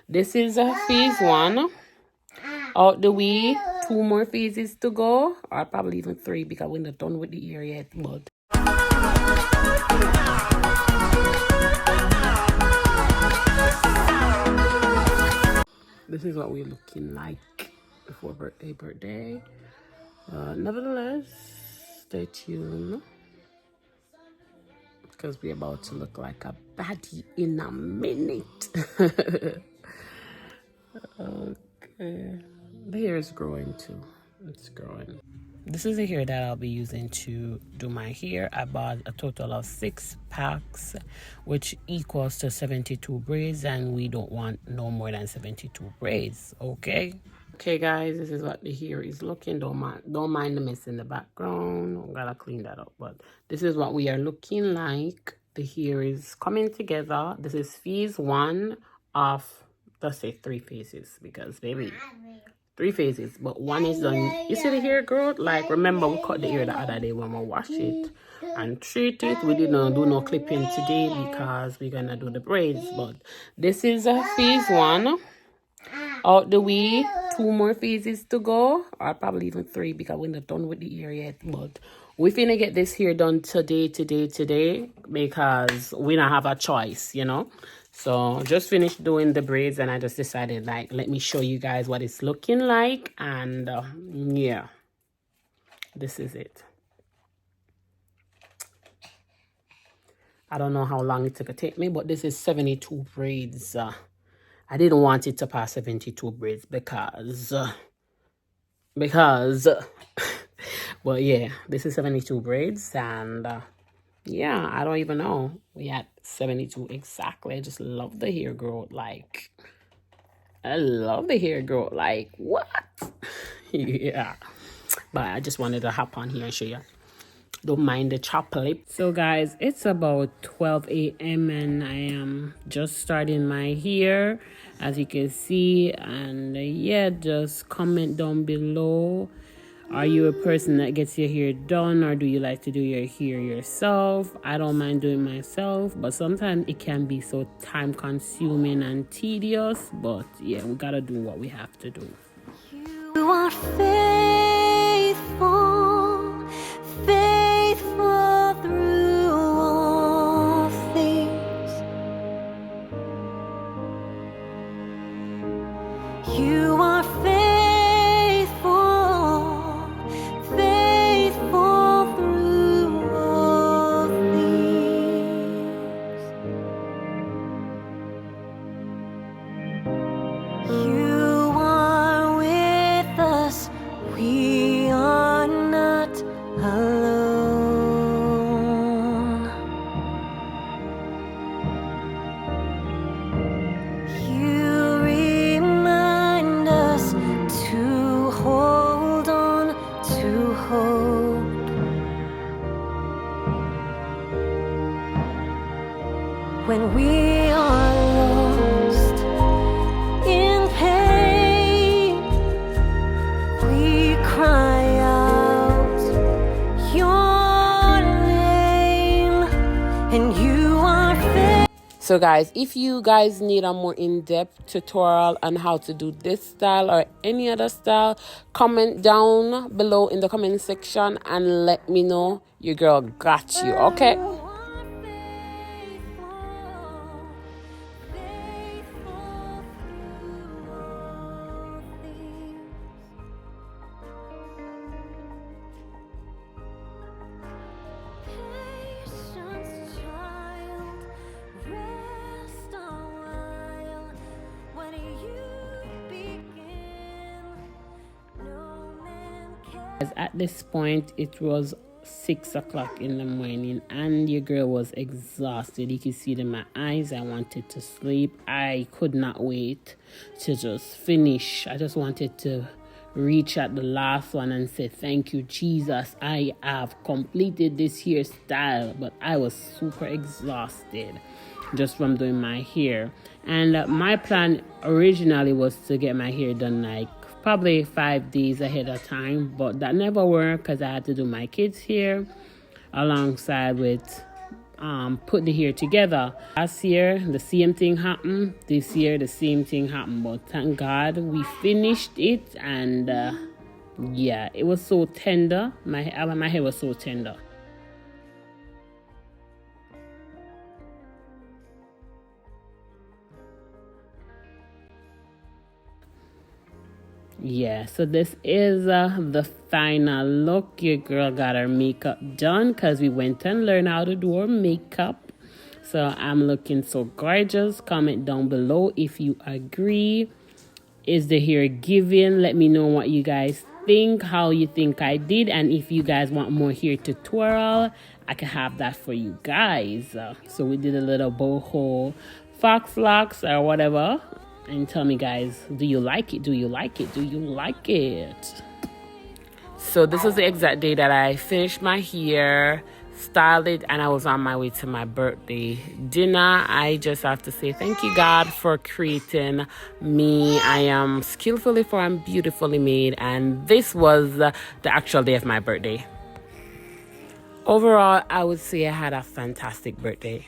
This is a phase 1 out the way. 2 more phases to go, or probably even 3 because we're not done with the ear yet. But this is what we're looking like before birthday. Nevertheless, stay tuned because we're about to look like a baddie in a minute. Okay, the hair is growing too. It's growing. This is the hair that I'll be using to do my hair. I bought a total of 6 packs, which equals to 72 braids, and we don't want no more than 72 braids. Okay, guys, this is what the hair is looking. Don't mind the mess in the background. I gotta clean that up, but this is what we are looking like. The hair is coming together. This is phase 1 of, let's say, 3 phases, because baby, 3 phases, but 1 is done. You see the hair growth? Like, remember we cut the hair the other day when we wash it and treat it. We didn't do no clipping today because we're gonna do the braids. But this is a phase 1 out the way. 2 more phases to go, or probably even 3 because we're not done with the hair yet. But we finna get this hair done today because we don't have a choice, you know. So just finished doing the braids, and I just decided, like, let me show you guys what it's looking like. And yeah, this is it. I don't know how long it's gonna take me, but this is 72 braids. I didn't want it to pass 72 braids because well, yeah, this is 72 braids, and yeah, I don't even know. We had 72 exactly. I just love the hair growth. Like, I love the hair growth. Like, what? Yeah. But I just wanted to hop on here and show you. Don't mind the chop lip. So guys, it's about 12 a.m. and I am just starting my hair, as you can see. And yeah, just comment down below. Are you a person that gets your hair done, or do you like to do your hair yourself? I don't mind doing myself, but sometimes it can be so time consuming and tedious. But yeah, we gotta do what we have to do. You are faithful, faithful through all things. You are faithful. When we are lost in pain, we cry out your name, and you are faithful. So guys, if you guys need a more in-depth tutorial on how to do this style or any other style, comment down below in the comment section and let me know. Your girl got you, okay? At this point, it was 6 o'clock in the morning and your girl was exhausted. You can see it in my eyes. I wanted to sleep. I could not wait to just finish. I just wanted to reach at the last one and say, thank you, Jesus. I have completed this hairstyle. But I was super exhausted just from doing my hair. And my plan originally was to get my hair done like probably 5 days ahead of time, but that never worked because I had to do my kids' hair alongside with put the hair together. Last year the same thing happened, this year the same thing happened, but thank God we finished it. And yeah, it was so tender. My hair was so tender. Yeah, so this is the final look. Your girl got her makeup done because we went and learned how to do our makeup. So I'm looking so gorgeous. Comment down below if you agree. Is the hair giving? Let me know what you guys think, how you think I did, and if you guys want more hair tutorial, I can have that for you guys. So we did a little boho fox locks or whatever. And tell me, guys, do you like it? Do you like it? Do you like it? So this is the exact day that I finished my hair, styled it, and I was on my way to my birthday dinner. I just have to say thank you, God, for creating me. I am skillfully formed, beautifully made, and this was the actual day of my birthday. Overall, I would say I had a fantastic birthday.